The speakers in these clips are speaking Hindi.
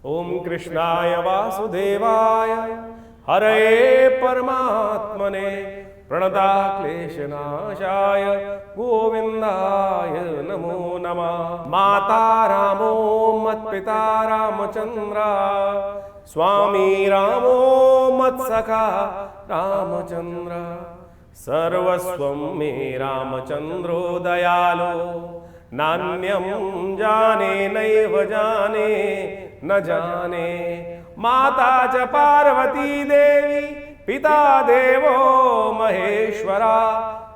ओम कृष्णाय वासुदेवाय हरये परमात्मने प्रणताक्लेशनाशाय गोविंदाय नमो नमः। माता रामो मत्पिता रामचंद्र स्वामी रामो मत्सखा रामचंद्र सर्वस्वं मे रामचंद्रो दयालो नान्यं जाने नैव जाने न जाने। माता च पार्वती देवी पिता देवो महेश्वरा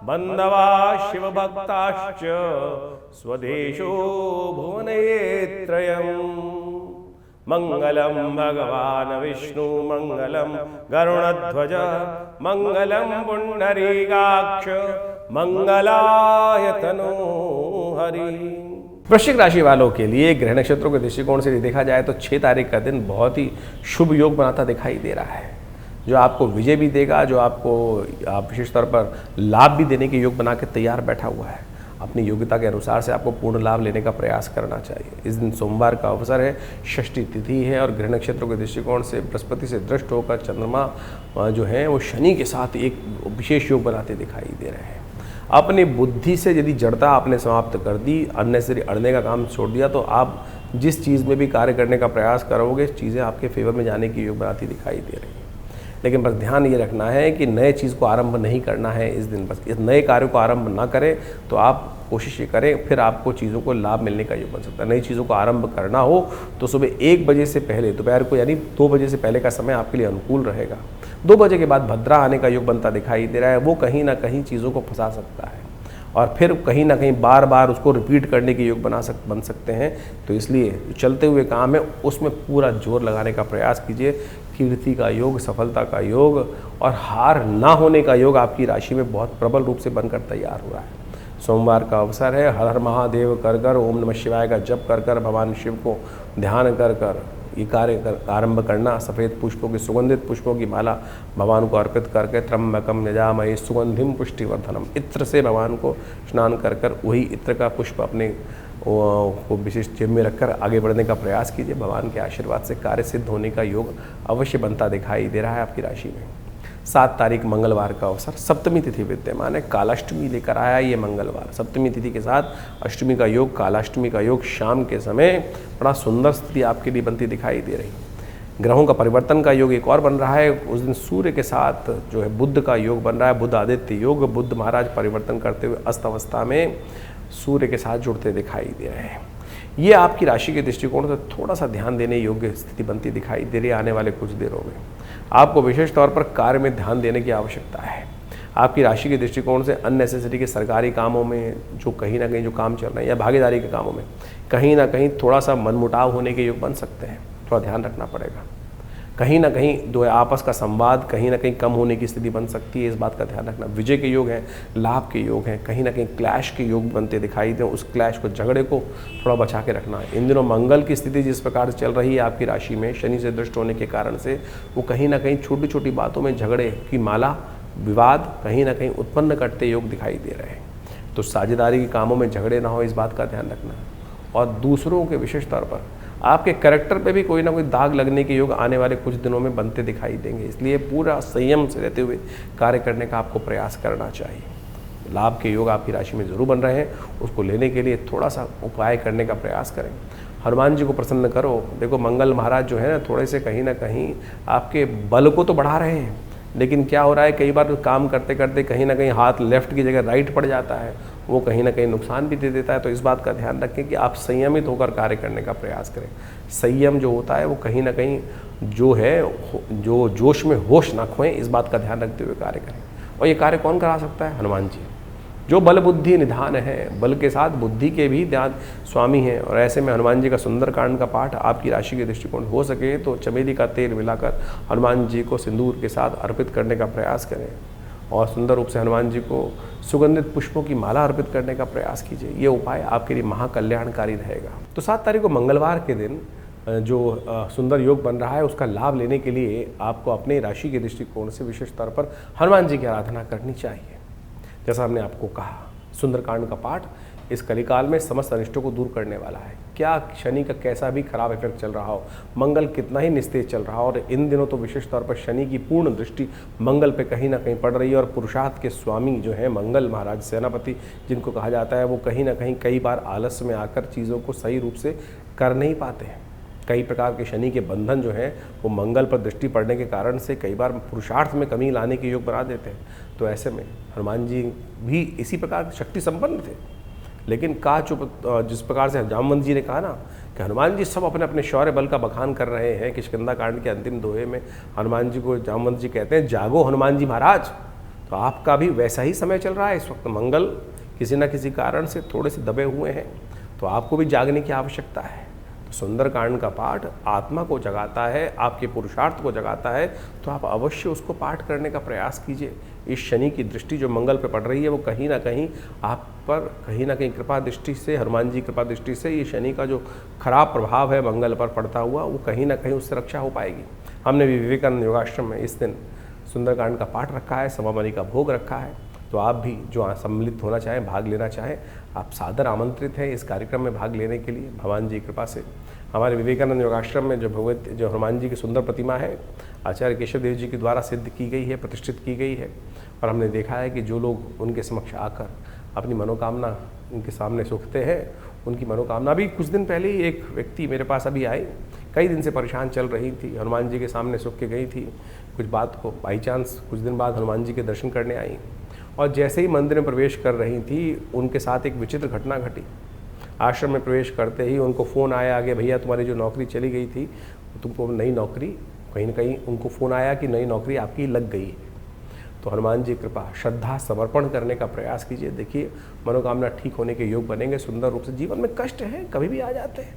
बंधवा शिवभक्ताश्च स्वदेशो भुवनत्रयम्। मंगलम भगवान विष्णु मंगलम गरुणध्वज मंगलम पुंडरीकाक्ष मंगलाय तनो हरि। वृश्चिक राशि वालों के लिए ग्रह नक्षत्रों के दृष्टिकोण से देखा जाए तो 6 तारीख का दिन बहुत ही शुभ योग बनाता दिखाई दे रहा है, जो आपको विजय भी देगा, जो आपको विशेष तौर पर लाभ भी देने के योग बना के तैयार बैठा हुआ है। अपनी योग्यता के अनुसार से आपको पूर्ण लाभ लेने का प्रयास करना चाहिए। इस दिन सोमवार का अवसर है, षष्ठी तिथि है और ग्रह नक्षत्रों के दृष्टिकोण से बृहस्पति से दृष्ट होकर चंद्रमा जो है वो शनि के साथ एक विशेष योग बनाते दिखाई दे रहे हैं। अपनी बुद्धि से यदि जड़ता आपने समाप्त कर दी, अननेसेसरी अड़ने का काम छोड़ दिया, तो आप जिस चीज़ में भी कार्य करने का प्रयास करोगे चीज़ें आपके फेवर में जाने की योग बनाती दिखाई दे रही है। लेकिन बस ध्यान ये रखना है कि नए चीज़ को आरंभ नहीं करना है इस दिन। बस इस नए कार्य को आरंभ ना करें तो आप कोशिश ये करें, फिर आपको चीज़ों को लाभ मिलने का योग बन सकता है। नई चीज़ों को आरंभ करना हो तो सुबह 1 बजे से पहले, दोपहर को यानी 2 बजे से पहले का समय आपके लिए अनुकूल रहेगा। 2 बजे के बाद भद्रा आने का योग बनता दिखाई दे रहा है, वो कहीं ना कहीं चीज़ों को फंसा सकता है और फिर कहीं ना कहीं बार बार उसको रिपीट करने के योग बन सकते हैं। तो इसलिए चलते हुए काम है उसमें पूरा जोर लगाने का प्रयास कीजिए। कीर्ति का योग, सफलता का योग और हार ना होने का योग आपकी राशि में बहुत प्रबल रूप से बनकर तैयार हो रहा है। सोमवार का अवसर है, हर हर महादेव कर ओम नमः शिवाय का जप कर भगवान शिव को ध्यान कर ये कार्य आरंभ करना। सफ़ेद पुष्पों की, सुगंधित पुष्पों की माला भगवान को अर्पित करके त्र्यंबकम यजामहे सुगंधिम पुष्टिवर्धनम, इत्र से भगवान को स्नान कर वही इत्र का पुष्प अपने को विशेष जेब में रखकर आगे बढ़ने का प्रयास कीजिए। भगवान के आशीर्वाद से कार्य सिद्ध होने का योग अवश्य बनता दिखाई दे रहा है आपकी राशि में। 7 तारीख मंगलवार का अवसर, सप्तमी तिथि विद्यमान है, कालाष्टमी लेकर आया ये मंगलवार। सप्तमी तिथि के साथ अष्टमी का योग, कालाष्टमी का योग शाम के समय बड़ा सुंदर स्थिति आपके लिए बनती दिखाई दे रही। ग्रहों का परिवर्तन का योग एक और बन रहा है, उस दिन सूर्य के साथ जो है बुध का योग बन रहा है, बुध आदित्य योग। बुध महाराज परिवर्तन करते हुए अस्त अवस्था में सूर्य के साथ जुड़ते दिखाई दे रहे हैं। ये आपकी राशि के दृष्टिकोण से थोड़ा सा ध्यान देने योग्य स्थिति बनती दिखाई दे रही है। आने वाले कुछ दिनों में आपको विशेष तौर पर कार्य में ध्यान देने की आवश्यकता है। आपकी राशि के दृष्टिकोण से अननेसेसरी के सरकारी कामों में जो कहीं ना कहीं जो काम चल रहे हैं या भागीदारी के कामों में कहीं ना कहीं थोड़ा सा मनमुटाव होने के योग बन सकते हैं, थोड़ा ध्यान रखना पड़ेगा। कहीं ना कहीं दो आपस का संवाद कहीं ना कहीं कम होने की स्थिति बन सकती है, इस बात का ध्यान रखना। विजय के योग हैं, लाभ के योग हैं, कहीं ना कहीं क्लैश के योग बनते दिखाई दें, उस क्लैश को, झगड़े को थोड़ा बचा के रखना है। इन दिनों मंगल की स्थिति जिस प्रकार से चल रही है आपकी राशि में, शनि से दृष्ट होने के कारण से वो कहीं ना कहीं छोटी छोटी बातों में झगड़े की माला, विवाद कहीं ना कहीं उत्पन्न करते योग दिखाई दे रहे हैं। तो साझेदारी के कामों में झगड़े ना हो, इस बात का ध्यान रखना। और दूसरों के विशेष तौर पर आपके कैरेक्टर पे भी कोई ना कोई दाग लगने के योग आने वाले कुछ दिनों में बनते दिखाई देंगे, इसलिए पूरा संयम से रहते हुए कार्य करने का आपको प्रयास करना चाहिए। लाभ के योग आपकी राशि में जरूर बन रहे हैं, उसको लेने के लिए थोड़ा सा उपाय करने का प्रयास करें। हनुमान जी को प्रसन्न करो। देखो मंगल महाराज जो है ना, थोड़े से कहीं ना कहीं आपके बल को तो बढ़ा रहे हैं, लेकिन क्या हो रहा है, कई बार काम करते करते कहीं ना कहीं हाथ लेफ्ट की जगह राइट पड़ जाता है, वो कहीं ना कहीं नुकसान भी दे देता है। तो इस बात का ध्यान रखें कि आप संयमित होकर कार्य करने का प्रयास करें। संयम जो होता है वो कहीं ना कहीं जो है, जो जोश में होश ना खोएं, इस बात का ध्यान रखते हुए कार्य करें। और ये कार्य कौन करा सकता है? हनुमान जी, जो बल बुद्धि निधान है, बल के साथ बुद्धि के भी ध्यान स्वामी हैं। और ऐसे में हनुमान जी का सुंदरकांड का पाठ आपकी राशि के दृष्टिकोण हो सके तो चमेली का तेल मिलाकर हनुमान जी को सिंदूर के साथ अर्पित करने का प्रयास करें और सुंदर रूप से हनुमान जी को सुगंधित पुष्पों की माला अर्पित करने का प्रयास कीजिए। ये उपाय आपके लिए महाकल्याणकारी रहेगा। तो 7 तारीख को मंगलवार के दिन जो सुंदर योग बन रहा है, उसका लाभ लेने के लिए आपको अपने राशि के दृष्टिकोण से विशेष तौर पर हनुमान जी की आराधना करनी चाहिए। जैसा हमने आपको कहा, सुंदरकांड का पाठ इस कलिकाल में समस्त अनिष्टों को दूर करने वाला है। क्या शनि का कैसा भी खराब इफेक्ट चल रहा हो, मंगल कितना ही निस्तेज चल रहा हो, और इन दिनों तो विशेष तौर पर शनि की पूर्ण दृष्टि मंगल पे कहीं ना कहीं पड़ रही है। और पुरुषार्थ के स्वामी जो है मंगल महाराज, सेनापति जिनको कहा जाता है, वो कहीं ना कहीं कई बार आलस्य में आकर चीज़ों को सही रूप से कर नहीं पाते हैं। कई प्रकार के शनि के बंधन जो हैं वो मंगल पर दृष्टि पड़ने के कारण से कई बार पुरुषार्थ में कमी लाने के योग बना देते हैं। तो ऐसे में हनुमान जी भी इसी प्रकार शक्ति संपन्न थे, लेकिन जिस प्रकार से जामवंत जी ने कहा ना कि हनुमान जी सब अपने अपने शौर्य बल का बखान कर रहे हैं। किष्किंधा कांड के अंतिम दोहे में हनुमान जी को जामवंत जी कहते हैं, जागो हनुमान जी महाराज। तो आपका भी वैसा ही समय चल रहा है इस वक्त। मंगल किसी न किसी कारण से थोड़े से दबे हुए हैं, तो आपको भी जागने की आवश्यकता है। तो सुंदरकांड का पाठ आत्मा को जगाता है, आपके पुरुषार्थ को जगाता है, तो आप अवश्य उसको पाठ करने का प्रयास कीजिए। इस शनि की दृष्टि जो मंगल पे पड़ रही है वो कहीं ना कहीं आप पर कहीं ना कहीं कृपा दृष्टि से, हनुमान जी कृपा दृष्टि से ये शनि का जो खराब प्रभाव है मंगल पर पड़ता हुआ, वो कहीं ना कहीं उससे रक्षा हो पाएगी। हमने भी विवेकानंद योगाश्रम में इस दिन सुंदरकांड का पाठ रखा है, समामणि का भोग रखा है। तो आप भी जो सम्मिलित होना चाहें, भाग लेना चाहें, आप सादर आमंत्रित हैं इस कार्यक्रम में भाग लेने के लिए। भगवान जी की कृपा से हमारे विवेकानंद योगाश्रम में जो हनुमान जी की सुंदर प्रतिमा है, आचार्य केशव देव जी के द्वारा सिद्ध की गई है, प्रतिष्ठित की गई है। और हमने देखा है कि जो लोग उनके समक्ष आकर अपनी मनोकामना उनके सामने सूखते हैं, उनकी मनोकामना भी। कुछ दिन पहले ही एक व्यक्ति मेरे पास अभी आए, कई दिन से परेशान चल रही थी, हनुमान जी के सामने सूख के गई थी। कुछ बात को बाई चांस कुछ दिन बाद हनुमान जी के दर्शन करने आई, और जैसे ही मंदिर में प्रवेश कर रही थी उनके साथ एक विचित्र घटना घटी। आश्रम में प्रवेश करते ही उनको फ़ोन आया आगे, भैया तुम्हारी जो नौकरी चली गई थी, तुमको नई नौकरी, कहीं ना कहीं उनको फ़ोन आया कि नई नौकरी आपकी लग गई है। तो हनुमान जी कृपा, श्रद्धा, समर्पण करने का प्रयास कीजिए। देखिए मनोकामना ठीक होने के योग बनेंगे सुंदर रूप से। जीवन में कष्ट है, कभी भी आ जाते हैं,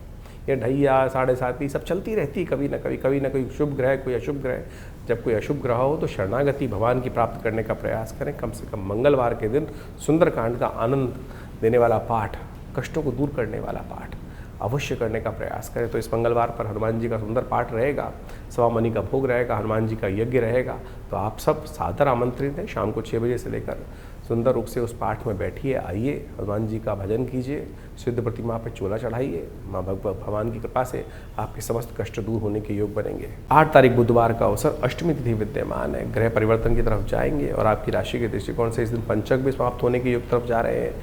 ये ढैया साढ़े साथी सब चलती रहती, कभी ना कोई शुभ ग्रह, कोई अशुभ ग्रह। जब कोई अशुभ ग्रह हो तो शरणागति भगवान की प्राप्त करने का प्रयास करें। कम से कम मंगलवार के दिन सुंदरकांड का आनंद देने वाला पाठ, कष्टों को दूर करने वाला पाठ अवश्य करने का प्रयास करें। तो इस मंगलवार पर हनुमान जी का सुंदर पाठ रहेगा, समामणि का भोग रहेगा, हनुमान जी का यज्ञ रहेगा। तो आप सब सादर आमंत्रित हैं। शाम को 6 बजे से लेकर सुंदर रूप से उस पाठ में बैठिए, आइए, हनुमान जी का भजन कीजिए, सिद्ध प्रतिमा पर चोला चढ़ाइए। माँ भगवान की कृपा से आपके समस्त कष्ट दूर होने के योग बनेंगे। 8 तारीख बुधवार का अवसर, अष्टमी तिथि विद्यमान है। ग्रह परिवर्तन की तरफ जाएंगे और आपकी राशि के दृष्टिकोण से इस दिन पंचक भी समाप्त होने के योग तरफ जा रहे हैं।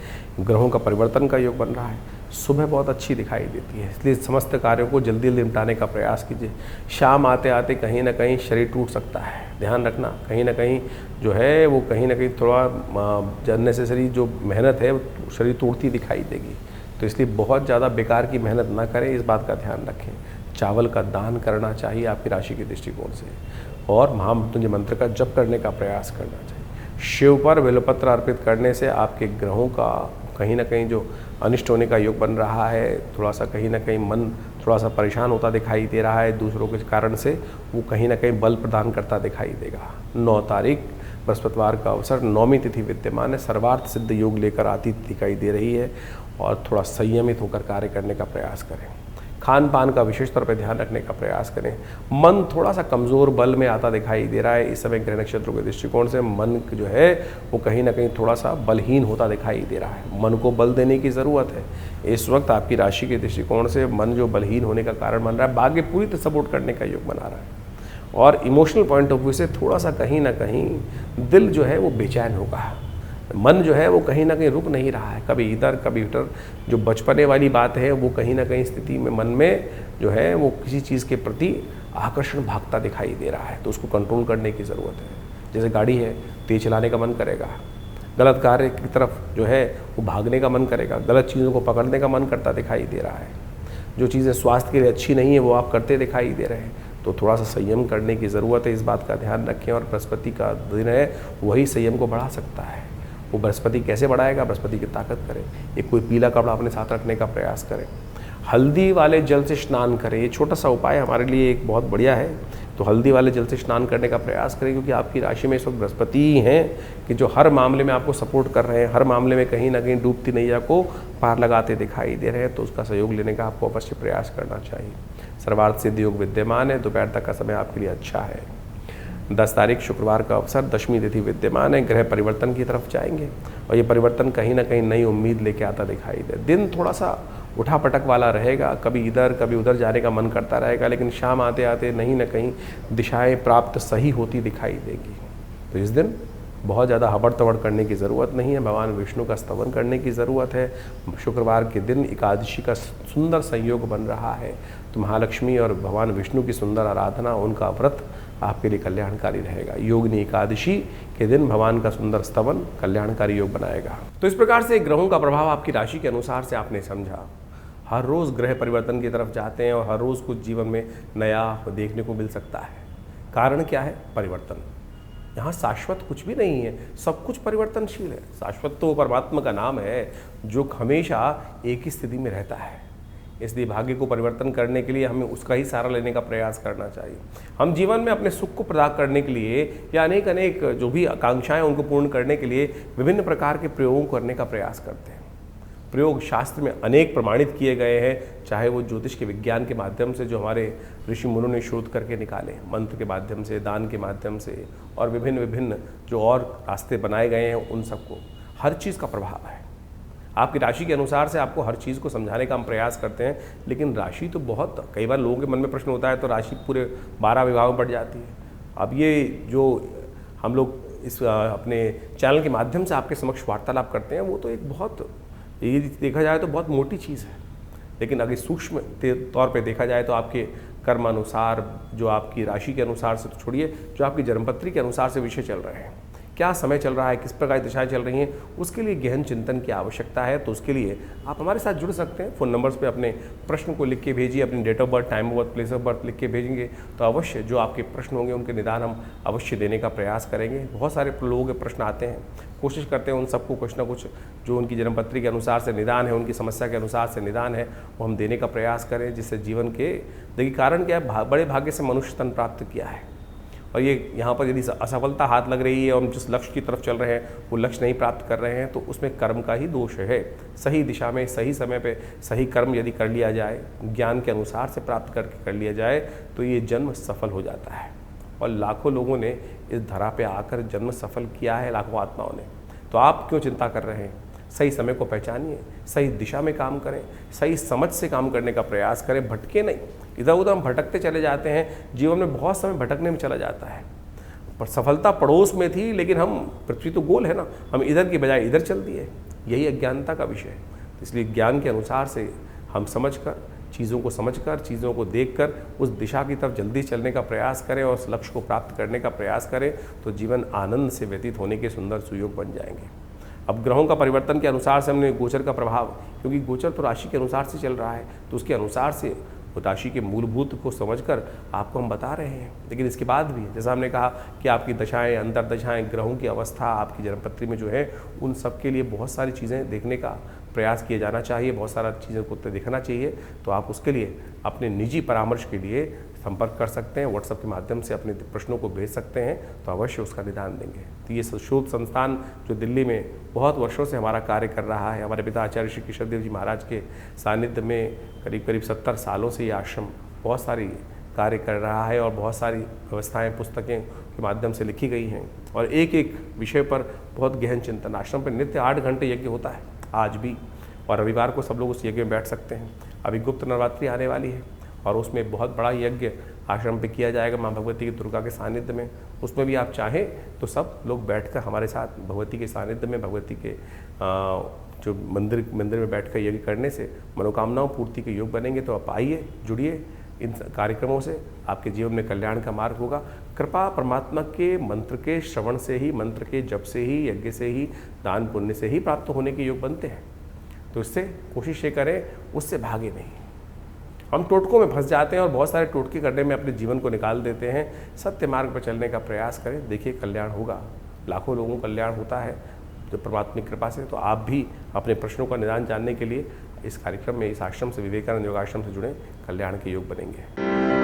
ग्रहों का परिवर्तन का योग बन रहा है। सुबह बहुत अच्छी दिखाई देती है, इसलिए समस्त कार्यों को जल्दी जल्दी निपटाने का प्रयास कीजिए। शाम आते आते कहीं ना कहीं शरीर टूट सकता है, ध्यान रखना। कहीं ना कहीं जो है वो कहीं ना कहीं थोड़ा अननेसेसरी जो मेहनत है वो शरीर तोड़ती दिखाई देगी। तो इसलिए बहुत ज़्यादा बेकार की मेहनत ना करें, इस बात का ध्यान रखें। चावल का दान करना चाहिए आपकी राशि के दृष्टिकोण से, और महामृत्युंजय मंत्र का जप करने का प्रयास करना चाहिए। शिव पर बेलपत्र अर्पित करने से आपके ग्रहों का कहीं ना कहीं जो अनिष्ट होने का योग बन रहा है, थोड़ा सा कहीं ना कहीं मन थोड़ा सा परेशान होता दिखाई दे रहा है दूसरों के कारण से, वो कहीं ना कहीं बल प्रदान करता दिखाई देगा। 9 तारीख बृहस्पतिवार का अवसर, 9वीं तिथि विद्यमान है। सर्वार्थ सिद्ध योग लेकर आती दिखाई दे रही है, और थोड़ा संयमित होकर कार्य करने का प्रयास करें। खान पान का विशेष तौर पर ध्यान रखने का प्रयास करें। मन थोड़ा सा कमज़ोर बल में आता दिखाई दे रहा है इस समय। ग्रह नक्षत्रों के दृष्टिकोण से मन जो है वो कहीं ना कहीं थोड़ा सा बलहीन होता दिखाई दे रहा है। मन को बल देने की ज़रूरत है। इस वक्त आपकी राशि के दृष्टिकोण से मन जो बलहीन होने का कारण बन रहा है, भाग्य पूरी तरह सपोर्ट करने का योग बना रहा है। और इमोशनल पॉइंट ऑफ व्यू से थोड़ा सा कहीं ना कहीं दिल जो है वो बेचैन होगा। मन जो है वो कहीं ना कहीं रुक नहीं रहा है, कभी इधर कभी उधर। जो बचपने वाली बात है वो कहीं ना कहीं स्थिति में मन में जो है वो किसी चीज़ के प्रति आकर्षण भागता दिखाई दे रहा है, तो उसको कंट्रोल करने की ज़रूरत है। जैसे गाड़ी है, तेज चलाने का मन करेगा, गलत कार्य की तरफ जो है वो भागने का मन करेगा, गलत चीज़ों को पकड़ने का मन करता दिखाई दे रहा है। जो चीज़ें स्वास्थ्य के लिए अच्छी नहीं है वो आप करते दिखाई दे रहे हैं, तो थोड़ा सा संयम करने की ज़रूरत है। इस बात का ध्यान रखें। और बृहस्पति का दिन है, वही संयम को बढ़ा सकता है। वो बृहस्पति कैसे बढ़ाएगा? बृहस्पति की ताकत करें। एक कोई पीला कपड़ा अपने साथ रखने का प्रयास करें। हल्दी वाले जल से स्नान करें। ये छोटा सा उपाय हमारे लिए एक बहुत बढ़िया है। तो हल्दी वाले जल से स्नान करने का प्रयास करें, क्योंकि आपकी राशि में इस वक्त बृहस्पति ही हैं कि जो हर मामले में आपको सपोर्ट कर रहे हैं, हर मामले में कहीं ना कहीं डूबती नैया को पार लगाते दिखाई दे रहे हैं। तो उसका सहयोग लेने का आपको अवश्य प्रयास करना चाहिए। सर्वार्थ सिद्ध योग विद्यमान है। दोपहर तक का समय आपके लिए अच्छा है। 10 तारीख शुक्रवार का अवसर, 10वीं तिथि विद्यमान है। ग्रह परिवर्तन की तरफ जाएंगे और ये परिवर्तन कहीं ना कहीं नई उम्मीद लेके आता दिखाई दे। दिन थोड़ा सा उठापटक वाला रहेगा, कभी इधर कभी उधर जाने का मन करता रहेगा, लेकिन शाम आते आते नहीं न कहीं दिशाएं प्राप्त सही होती दिखाई देगी। तो इस दिन बहुत ज़्यादा हबड़ तबड़ करने की ज़रूरत नहीं है, भगवान विष्णु का स्तवन करने की ज़रूरत है। शुक्रवार के दिन एकादशी का सुंदर संयोग बन रहा है, तो महालक्ष्मी और भगवान विष्णु की सुंदर आराधना, उनका व्रत आपके लिए कल्याणकारी रहेगा। योगिनी एकादशी के दिन भगवान का सुंदर स्तवन कल्याणकारी योग बनाएगा। तो इस प्रकार से ग्रहों का प्रभाव आपकी राशि के अनुसार से आपने समझा। हर रोज़ ग्रह परिवर्तन की तरफ जाते हैं और हर रोज़ कुछ जीवन में नया देखने को मिल सकता है। कारण क्या है? परिवर्तन। यहाँ शाश्वत कुछ भी नहीं है, सब कुछ परिवर्तनशील है। शाश्वत तो परमात्मा का नाम है जो हमेशा एक ही स्थिति में रहता है। इसलिए भाग्य को परिवर्तन करने के लिए हमें उसका ही सहारा लेने का प्रयास करना चाहिए। हम जीवन में अपने सुख को प्रदान करने के लिए या अनेक जो भी आकांक्षाएं उनको पूर्ण करने के लिए विभिन्न प्रकार के प्रयोगों करने का प्रयास करते हैं। प्रयोग शास्त्र में अनेक प्रमाणित किए गए हैं, चाहे वो ज्योतिष के विज्ञान के माध्यम से जो हमारे ऋषि मुनियों ने शोध करके निकाले, मंत्र के माध्यम से, दान के माध्यम से, और विभिन्न जो और रास्ते बनाए गए हैं, उन सबको हर चीज़ का प्रभाव है। आपकी राशि के अनुसार से आपको हर चीज़ को समझाने का हम प्रयास करते हैं, लेकिन राशि तो बहुत, कई बार लोगों के मन में प्रश्न होता है तो राशि पूरे 12 विभागों में बढ़ जाती है। अब ये जो हम लोग इस अपने चैनल के माध्यम से आपके समक्ष वार्तालाप करते हैं, वो तो एक बहुत, ये देखा जाए तो बहुत मोटी चीज़ है, लेकिन अगर सूक्ष्म तौर पे देखा जाए तो आपके कर्म अनुसार, जो आपकी राशि के अनुसार से तो छोड़िए, जो आपकी जन्मपत्री के अनुसार से विषय चल रहे हैं, क्या समय चल रहा है, किस प्रकार की दिशाएं चल रही हैं, उसके लिए गहन चिंतन की आवश्यकता है। तो उसके लिए आप हमारे साथ जुड़ सकते हैं। फ़ोन नंबर्स पे अपने प्रश्न को लिख के भेजिए, अपनी date of birth, time of birth, place of birth लिख के भेजेंगे तो अवश्य जो आपके प्रश्न होंगे उनके निदान हम अवश्य देने का प्रयास करेंगे। बहुत सारे लोगों के प्रश्न आते हैं, कोशिश करते हैं उन सबको कुछ ना कुछ जो उनकी जन्मपत्री के अनुसार से निदान है, उनकी समस्या के अनुसार से निदान है, वो हम देने का प्रयास करें, जिससे जीवन के, देखिए कारण क्या है, बड़े भाग्य से मनुष्य तन प्राप्त किया है, और ये यहाँ पर यदि असफलता हाथ लग रही है और हम जिस लक्ष्य की तरफ चल रहे हैं वो लक्ष्य नहीं प्राप्त कर रहे हैं, तो उसमें कर्म का ही दोष है। सही दिशा में, सही समय पे सही कर्म यदि कर लिया जाए, ज्ञान के अनुसार से प्राप्त करके कर लिया जाए, तो ये जन्म सफल हो जाता है। और लाखों लोगों ने इस धरा पे आकर जन्म सफल किया है, लाखों आत्माओं ने। तो आप क्यों चिंता कर रहे हैं? सही समय को पहचानिए, सही दिशा में काम करें, सही समझ से काम करने का प्रयास करें, भटके नहीं। इधर उधर हम भटकते चले जाते हैं, जीवन में बहुत समय भटकने में चला जाता है। पर सफलता पड़ोस में थी, लेकिन हम, पृथ्वी तो गोल है ना, हम इधर की बजाय इधर चल दिए। यही अज्ञानता का विषय है। इसलिए ज्ञान के अनुसार से हम समझकर, चीज़ों को समझकर, चीज़ों को देखकर उस दिशा की तरफ जल्दी चलने का प्रयास करें और उस लक्ष्य को प्राप्त करने का प्रयास करें, तो जीवन आनंद से व्यतीत होने के सुंदर सुयोग बन जाएंगे। अब ग्रहों का परिवर्तन के अनुसार से हमने गोचर का प्रभाव, क्योंकि गोचर तो राशि के अनुसार से चल रहा है, तो उसके अनुसार से राशि के मूलभूत को समझकर आपको हम बता रहे हैं। लेकिन इसके बाद भी, जैसा हमने कहा कि आपकी दशाएं, अंतर्दशाएं, ग्रहों की अवस्था आपकी जन्मपत्री में जो है, उन सब के लिए बहुत सारी चीज़ें देखने का प्रयास किया जाना चाहिए, बहुत सारा चीज़ों को देखना चाहिए। तो आप उसके लिए अपने निजी परामर्श के लिए संपर्क कर सकते हैं, व्हाट्सएप के माध्यम से अपने प्रश्नों को भेज सकते हैं, तो अवश्य उसका निदान देंगे। तो ये शोध संस्थान जो दिल्ली में बहुत वर्षों से हमारा कार्य कर रहा है, हमारे पिता आचार्य श्री कृष्णदेव जी महाराज के सानिध्य में करीब 70 सालों से ये आश्रम बहुत सारी कार्य कर रहा है, और बहुत सारी व्यवस्थाएं पुस्तकें के माध्यम से लिखी गई हैं, और एक एक विषय पर बहुत गहन चिंतन। आश्रम पर नित्य 8 घंटे यज्ञ होता है आज भी, और रविवार को सब लोग उस यज्ञ में बैठ सकते हैं। अभी गुप्त नवरात्रि आने वाली है, और उसमें बहुत बड़ा यज्ञ आश्रम पे किया जाएगा माँ भगवती की, दुर्गा के सानिध्य में। उसमें भी आप चाहें तो सब लोग बैठकर हमारे साथ भगवती के सानिध्य में, भगवती के जो मंदिर में बैठकर यज्ञ करने से मनोकामनाओं पूर्ति के योग बनेंगे। तो आप आइए, जुड़िए इन कार्यक्रमों से, आपके जीवन में कल्याण का मार्ग होगा। कृपा परमात्मा के मंत्र के श्रवण से ही, मंत्र के जप से ही, यज्ञ से ही, दान पुण्य से ही प्राप्त होने के योग बनते हैं। तो इससे कोशिश ये करें, उससे भागे नहीं। हम टोटकों में फंस जाते हैं और बहुत सारे टोटके करने में अपने जीवन को निकाल देते हैं। सत्य मार्ग पर चलने का प्रयास करें, देखिए कल्याण होगा। लाखों लोगों को कल्याण होता है जो परमात्मा की कृपा से। तो आप भी अपने प्रश्नों का निदान जानने के लिए इस कार्यक्रम में, इस आश्रम से, विवेकानंद योगाश्रम से जुड़े, कल्याण के योग बनेंगे।